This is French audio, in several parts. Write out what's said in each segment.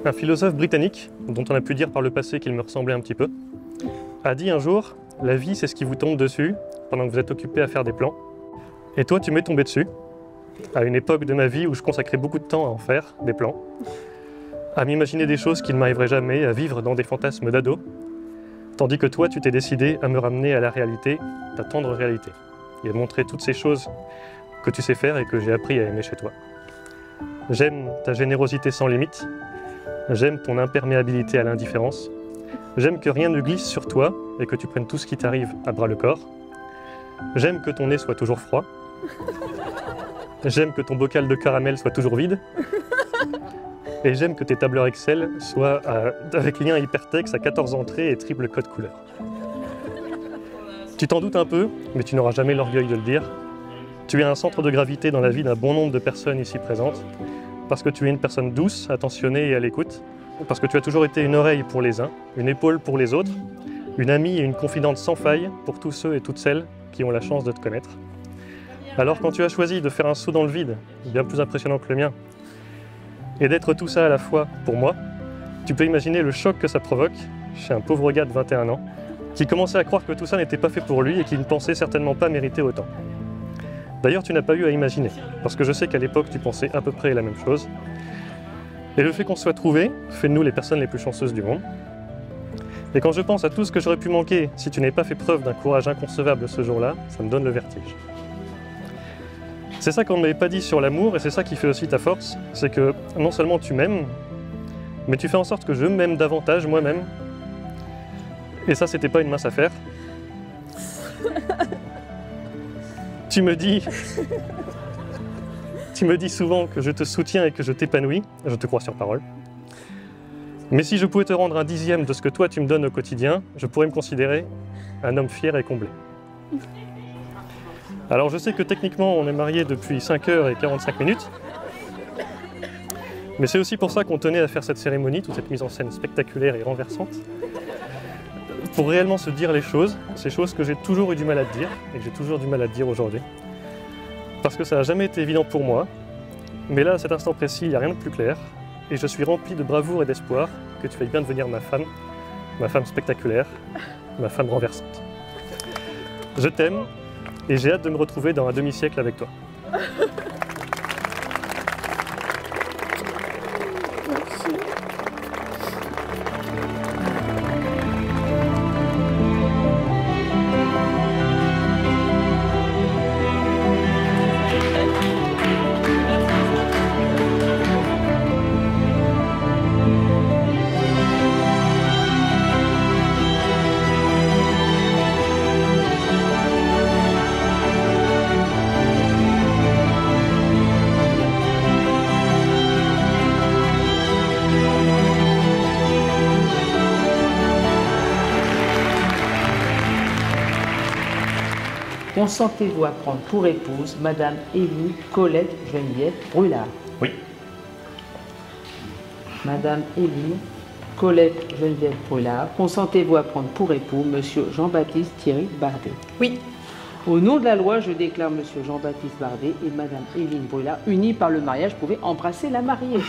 Un philosophe britannique, dont on a pu dire par le passé qu'il me ressemblait un petit peu, a dit un jour « La vie, c'est ce qui vous tombe dessus pendant que vous êtes occupé à faire des plans. Et toi, tu m'es tombé dessus, à une époque de ma vie où je consacrais beaucoup de temps à en faire, des plans, à m'imaginer des choses qui ne m'arriveraient jamais, à vivre dans des fantasmes d'ado, tandis que toi, tu t'es décidé à me ramener à la réalité, ta tendre réalité, et à montrer toutes ces choses que tu sais faire et que j'ai appris à aimer chez toi. J'aime ta générosité sans limite, j'aime ton imperméabilité à l'indifférence, j'aime que rien ne glisse sur toi et que tu prennes tout ce qui t'arrive à bras le corps. J'aime que ton nez soit toujours froid. J'aime que ton bocal de caramel soit toujours vide. Et j'aime que tes tableurs Excel soient avec lien hypertexte à 14 entrées et triple code couleur. Tu t'en doutes un peu, mais tu n'auras jamais l'orgueil de le dire. Tu es un centre de gravité dans la vie d'un bon nombre de personnes ici présentes, parce que tu es une personne douce, attentionnée et à l'écoute, parce que tu as toujours été une oreille pour les uns, une épaule pour les autres, une amie et une confidente sans faille pour tous ceux et toutes celles qui ont la chance de te connaître. Alors quand tu as choisi de faire un saut dans le vide, bien plus impressionnant que le mien, et d'être tout ça à la fois pour moi, tu peux imaginer le choc que ça provoque chez un pauvre gars de 21 ans, qui commençait à croire que tout ça n'était pas fait pour lui et qui ne pensait certainement pas mériter autant. D'ailleurs, tu n'as pas eu à imaginer, parce que je sais qu'à l'époque, tu pensais à peu près la même chose. Et le fait qu'on se soit trouvés fait de nous les personnes les plus chanceuses du monde. Et quand je pense à tout ce que j'aurais pu manquer si tu n'avais pas fait preuve d'un courage inconcevable ce jour-là, ça me donne le vertige. C'est ça qu'on ne m'avait pas dit sur l'amour, et c'est ça qui fait aussi ta force, c'est que non seulement tu m'aimes, mais tu fais en sorte que je m'aime davantage moi-même. Et ça, c'était pas une mince affaire. Tu me dis souvent que je te soutiens et que je t'épanouis, je te crois sur parole. Mais si je pouvais te rendre un dixième de ce que toi tu me donnes au quotidien, je pourrais me considérer un homme fier et comblé. Alors je sais que techniquement on est mariés depuis 5h45, mais c'est aussi pour ça qu'on tenait à faire cette cérémonie, toute cette mise en scène spectaculaire et renversante, pour réellement se dire les choses, ces choses que j'ai toujours eu du mal à te dire, et que j'ai toujours du mal à te dire aujourd'hui. Parce que ça n'a jamais été évident pour moi, mais là, à cet instant précis, il n'y a rien de plus clair, et je suis rempli de bravoure et d'espoir que tu veuilles bien devenir ma femme spectaculaire, ma femme renversante. Je t'aime, et j'ai hâte de me retrouver dans un demi-siècle avec toi. Consentez-vous à prendre pour épouse Madame Élie Colette Geneviève Brulard? Oui. Madame Élie Colette Geneviève Brulard, consentez-vous à prendre pour époux Monsieur Jean-Baptiste Thierry Bardet? Oui. Au nom de la loi, je déclare Monsieur Jean-Baptiste Bardet et Madame Éline Brulard unis par le mariage. Pouvez embrasser la mariée.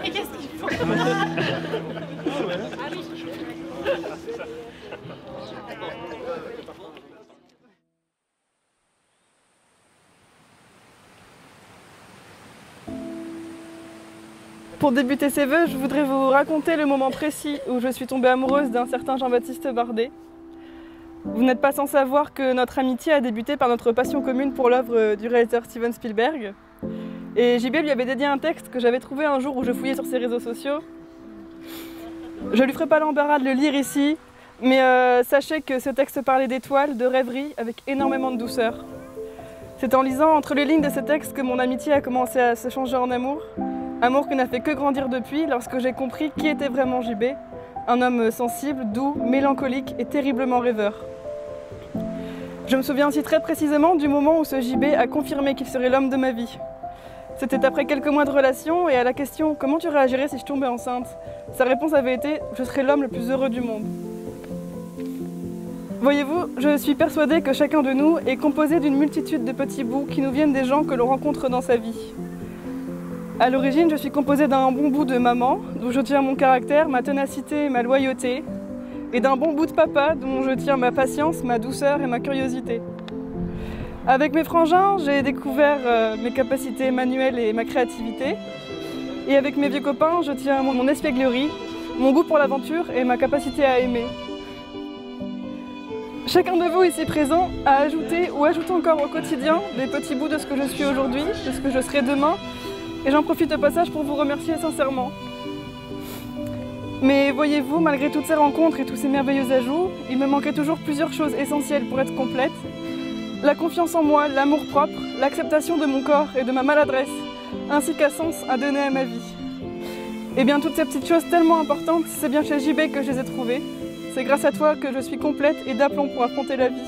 Et qu'est-ce qu'il faut? Pour débuter ces vœux, je voudrais vous raconter le moment précis où je suis tombée amoureuse d'un certain Jean-Baptiste Bardet. Vous n'êtes pas sans savoir que notre amitié a débuté par notre passion commune pour l'œuvre du réalisateur Steven Spielberg. Et JB lui avait dédié un texte que j'avais trouvé un jour où je fouillais sur ses réseaux sociaux. Je lui ferai pas l'embarras de le lire ici, mais sachez que ce texte parlait d'étoiles, de rêveries, avec énormément de douceur. C'est en lisant entre les lignes de ce texte que mon amitié a commencé à se changer en amour. Amour qui n'a fait que grandir depuis lorsque j'ai compris qui était vraiment JB. Un homme sensible, doux, mélancolique et terriblement rêveur. Je me souviens aussi très précisément du moment où ce JB a confirmé qu'il serait l'homme de ma vie. C'était après quelques mois de relation et à la question « Comment tu réagirais si je tombais enceinte ?», sa réponse avait été « Je serais l'homme le plus heureux du monde ». Voyez-vous, je suis persuadée que chacun de nous est composé d'une multitude de petits bouts qui nous viennent des gens que l'on rencontre dans sa vie. À l'origine, je suis composée d'un bon bout de maman, d'où je tiens mon caractère, ma ténacité et ma loyauté, et d'un bon bout de papa, dont je tiens ma patience, ma douceur et ma curiosité. Avec mes frangins, j'ai découvert mes capacités manuelles et ma créativité, et avec mes vieux copains, je tiens mon espièglerie, mon goût pour l'aventure et ma capacité à aimer. Chacun de vous ici présent a ajouté ou ajoute encore au quotidien des petits bouts de ce que je suis aujourd'hui, de ce que je serai demain, et j'en profite au passage pour vous remercier sincèrement. Mais voyez-vous, malgré toutes ces rencontres et tous ces merveilleux ajouts, il me manquait toujours plusieurs choses essentielles pour être complète. La confiance en moi, l'amour-propre, l'acceptation de mon corps et de ma maladresse, ainsi qu'un sens à donner à ma vie. Et bien toutes ces petites choses tellement importantes, c'est bien chez JB que je les ai trouvées. C'est grâce à toi que je suis complète et d'aplomb pour affronter la vie.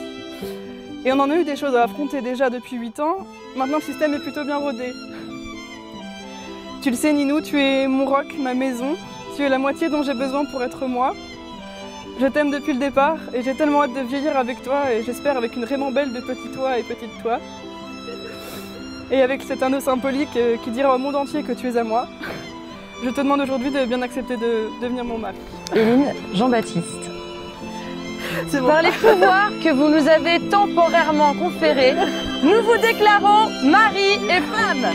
Et on en a eu des choses à affronter déjà depuis 8 ans, maintenant le système est plutôt bien rodé. Tu le sais Ninou, tu es mon roc, ma maison, tu es la moitié dont j'ai besoin pour être moi. Je t'aime depuis le départ et j'ai tellement hâte de vieillir avec toi et j'espère avec une vraiment belle de petit toi et petite toi. Et avec cet anneau symbolique qui dira au monde entier que tu es à moi, je te demande aujourd'hui de bien accepter de devenir mon mari. Éline Jean-Baptiste. C'est bon. Par les pouvoirs que vous nous avez temporairement conférés, nous vous déclarons mari et femme.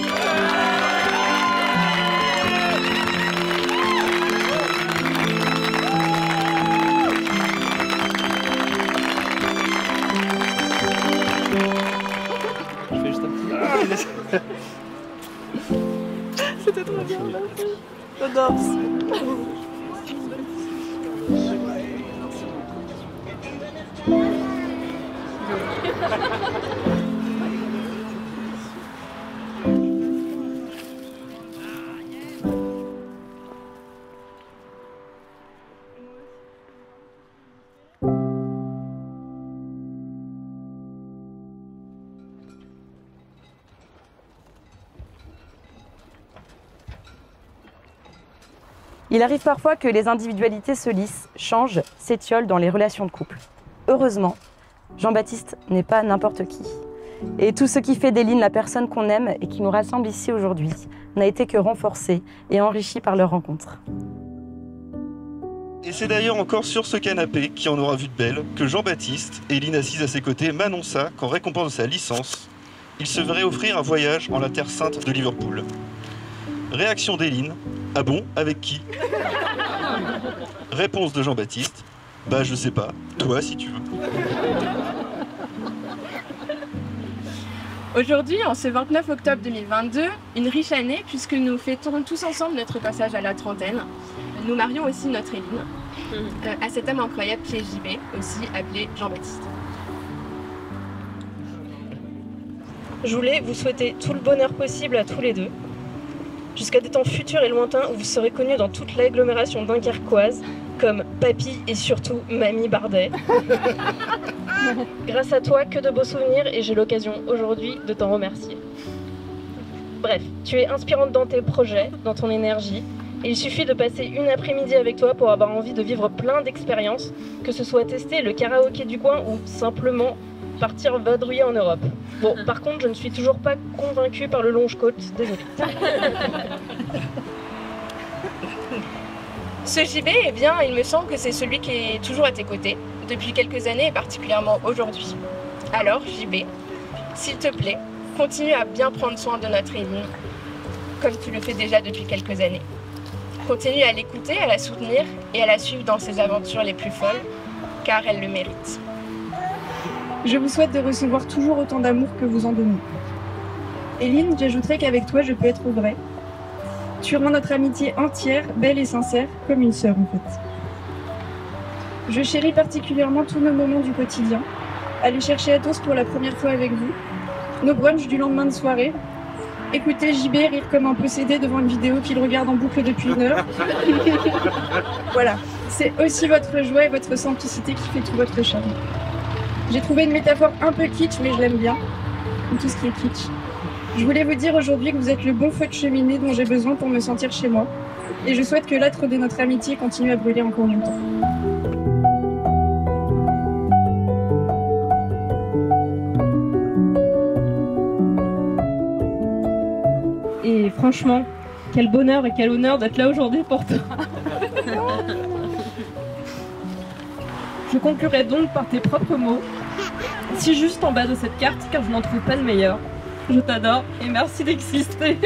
C'était trop bien, j'adore. Il arrive parfois que les individualités se lissent, changent, s'étiolent dans les relations de couple. Heureusement, Jean-Baptiste n'est pas n'importe qui. Et tout ce qui fait d'Éline la personne qu'on aime et qui nous rassemble ici aujourd'hui n'a été que renforcé et enrichi par leur rencontre. Et c'est d'ailleurs encore sur ce canapé, qui en aura vu de belle, que Jean-Baptiste, Éline assise à ses côtés, m'annonça qu'en récompense de sa licence, il se verrait offrir un voyage en la Terre Sainte de Liverpool. Réaction d'Éline: ah bon, avec qui? Réponse de Jean-Baptiste: bah je sais pas, toi si tu veux. Aujourd'hui, en ce 29 octobre 2022, une riche année puisque nous fêtons tous ensemble notre passage à la trentaine. Nous marions aussi notre Éline à cet homme incroyable qui est JB, aussi appelé Jean-Baptiste. Je voulais vous souhaiter tout le bonheur possible à tous les deux, jusqu'à des temps futurs et lointains où vous serez connus dans toute l'agglomération dunkerquoise comme Papy et surtout Mamie Bardet. Grâce à toi, que de beaux souvenirs et j'ai l'occasion aujourd'hui de t'en remercier. Bref, tu es inspirante dans tes projets, dans ton énergie, et il suffit de passer une après-midi avec toi pour avoir envie de vivre plein d'expériences, que ce soit tester le karaoké du coin ou simplement partir vadrouiller en Europe. Bon, par contre, je ne suis toujours pas convaincue par le longe-côte, désolée. Ce JB, eh bien, il me semble que c'est celui qui est toujours à tes côtés, depuis quelques années et particulièrement aujourd'hui. Alors, JB, s'il te plaît, continue à bien prendre soin de notre Éline, comme tu le fais déjà depuis quelques années. Continue à l'écouter, à la soutenir et à la suivre dans ses aventures les plus folles, car elle le mérite. Je vous souhaite de recevoir toujours autant d'amour que vous en donnez. Éline, j'ajouterai qu'avec toi, je peux être vraie. Tu rends notre amitié entière, belle et sincère, comme une sœur en fait. Je chéris particulièrement tous nos moments du quotidien. Aller chercher Athos pour la première fois avec vous, nos brunchs du lendemain de soirée, écouter JB rire comme un possédé devant une vidéo qu'il regarde en boucle depuis 1 heure. Voilà, c'est aussi votre joie et votre simplicité qui fait tout votre charme. J'ai trouvé une métaphore un peu kitsch, mais je l'aime bien, comme tout ce qui est kitsch. Je voulais vous dire aujourd'hui que vous êtes le bon feu de cheminée dont j'ai besoin pour me sentir chez moi. Et je souhaite que l'âtre de notre amitié continue à brûler encore longtemps. Et franchement, quel bonheur et quel honneur d'être là aujourd'hui pour toi. Je conclurai donc par tes propres mots, si juste en bas de cette carte, car je n'en trouve pas de meilleur. Je t'adore et merci d'exister.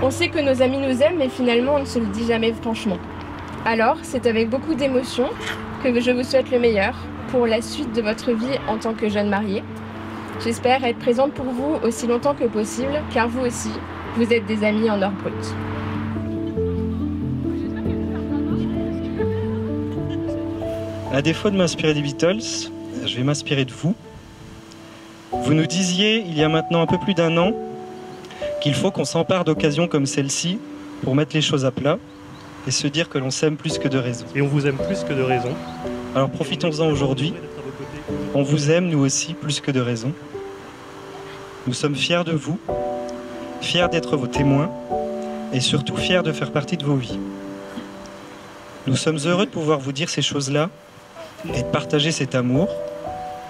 On sait que nos amis nous aiment, mais finalement on ne se le dit jamais franchement. Alors, c'est avec beaucoup d'émotion que je vous souhaite le meilleur pour la suite de votre vie en tant que jeune mariée. J'espère être présente pour vous aussi longtemps que possible, car vous aussi, vous êtes des amis en or brut. À défaut de m'inspirer des Beatles, je vais m'inspirer de vous. Vous nous disiez, il y a maintenant un peu plus d'1 an, qu'il faut qu'on s'empare d'occasions comme celle-ci pour mettre les choses à plat et se dire que l'on s'aime plus que de raison. Et on vous aime plus que de raison. Alors profitons-en aujourd'hui. On vous aime, nous aussi, plus que de raison. Nous sommes fiers de vous, fiers d'être vos témoins et surtout fiers de faire partie de vos vies. Nous sommes heureux de pouvoir vous dire ces choses-là et de partager cet amour,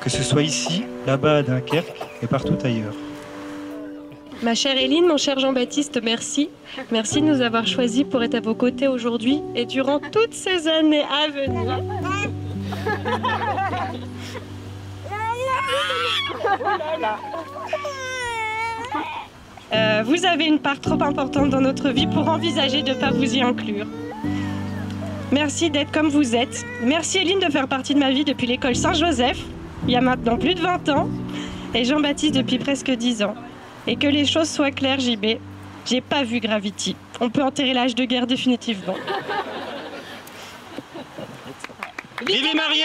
que ce soit ici, là-bas à Dunkerque et partout ailleurs. Ma chère Éline, mon cher Jean-Baptiste, merci. Merci de nous avoir choisis pour être à vos côtés aujourd'hui et durant toutes ces années à venir. Vous avez une part trop importante dans notre vie pour envisager de ne pas vous y inclure. Merci d'être comme vous êtes. Merci Éline de faire partie de ma vie depuis l'école Saint-Joseph, il y a maintenant plus de 20 ans, et Jean-Baptiste depuis presque 10 ans. Et que les choses soient claires, JB, j'ai pas vu Gravity. On peut enterrer l'âge de guerre définitivement. Vive les mariés!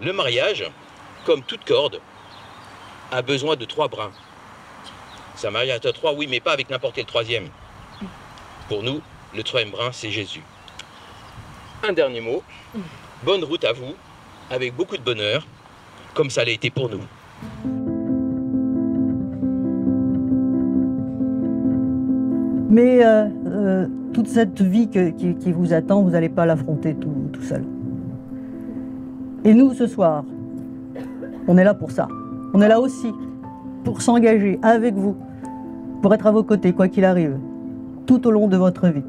Le mariage, comme toute corde, a besoin de 3 brins. C'est un mariage à 3, oui, mais pas avec n'importe quel 3e. Pour nous, le 3e brin, c'est Jésus. Un dernier mot. Bonne route à vous, avec beaucoup de bonheur, comme ça l'a été pour nous. Mais toute cette vie qui vous attend, vous n'allez pas l'affronter tout seul. Et nous, ce soir, on est là pour ça. On est là aussi pour s'engager avec vous, pour être à vos côtés, quoi qu'il arrive, tout au long de votre vie.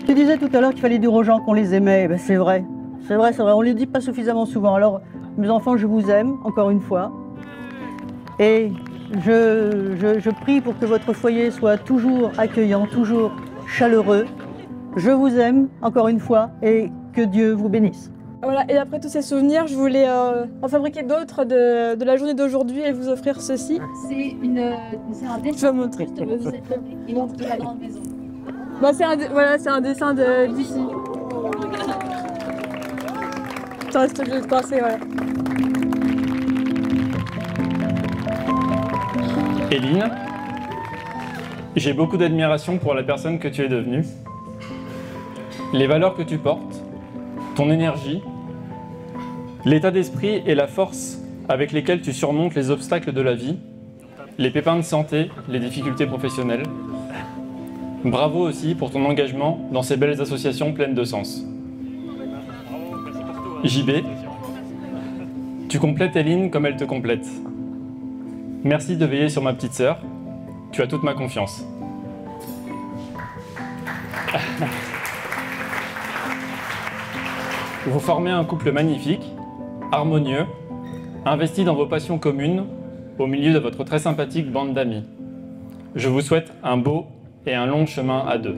Tu disais tout à l'heure qu'il fallait dire aux gens qu'on les aimait. Ben, c'est vrai, c'est vrai, c'est vrai. On ne le dit pas suffisamment souvent. Alors, mes enfants, je vous aime, encore une fois. Et je prie pour que votre foyer soit toujours accueillant, toujours chaleureux. Je vous aime, encore une fois, et que Dieu vous bénisse. Voilà, et après tous ces souvenirs, je voulais en fabriquer d'autres de la journée d'aujourd'hui et vous offrir ceci. C'est un dessin. Je vais montrer. Il montre de la grande maison. Bah, c'est un dessin d'ici. Ça reste obligé de passer, voilà. Éline, j'ai beaucoup d'admiration pour la personne que tu es devenue. Les valeurs que tu portes, ton énergie, l'état d'esprit et la force avec lesquels tu surmontes les obstacles de la vie, les pépins de santé, les difficultés professionnelles. Bravo aussi pour ton engagement dans ces belles associations pleines de sens. JB, tu complètes Éline comme elle te complète. Merci de veiller sur ma petite sœur. Tu as toute ma confiance. Vous formez un couple magnifique, harmonieux, investi dans vos passions communes, au milieu de votre très sympathique bande d'amis. Je vous souhaite un beau et un long chemin à deux.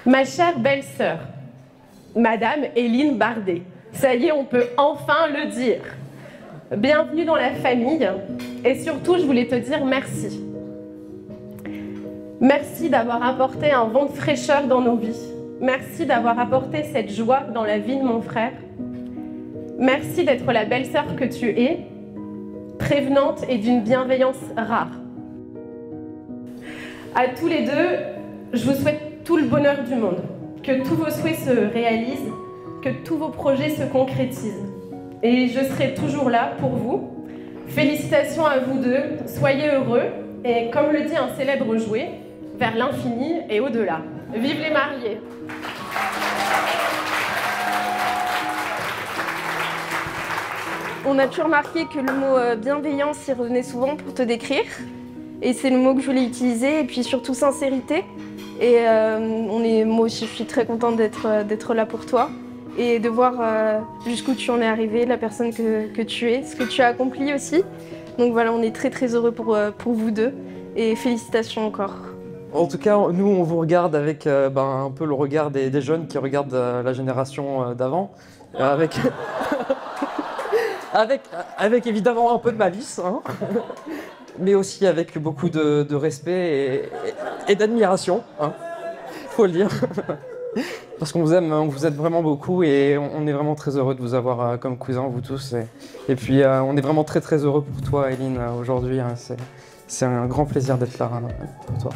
Ma chère belle-sœur, Madame Éline Bardet, ça y est, on peut enfin le dire. Bienvenue dans la famille et surtout, je voulais te dire merci. Merci d'avoir apporté un vent de fraîcheur dans nos vies. Merci d'avoir apporté cette joie dans la vie de mon frère. Merci d'être la belle-sœur que tu es, prévenante et d'une bienveillance rare. À tous les deux, je vous souhaite tout le bonheur du monde, que tous vos souhaits se réalisent, que tous vos projets se concrétisent. Et je serai toujours là pour vous. Félicitations à vous deux, soyez heureux et comme le dit un célèbre jouet, vers l'infini et au-delà. Vive les mariés! On a toujours remarqué que le mot bienveillance y revenait souvent pour te décrire. Et c'est le mot que je voulais utiliser, et puis surtout sincérité. Et moi aussi, je suis très contente d'être là pour toi et de voir jusqu'où tu en es arrivé, la personne que tu es, ce que tu as accompli aussi. Donc voilà, on est très très heureux pour vous deux et félicitations encore. En tout cas, nous, on vous regarde avec un peu le regard des jeunes qui regardent la génération d'avant, avec évidemment un peu de malice, hein, mais aussi avec beaucoup de respect et d'admiration, hein, faut le dire. Parce qu'on vous aime, on vous aime vraiment beaucoup et on est vraiment très heureux de vous avoir comme cousin, vous tous. Et puis on est vraiment très très heureux pour toi, Éline, aujourd'hui. Hein, c'est un grand plaisir d'être là pour toi.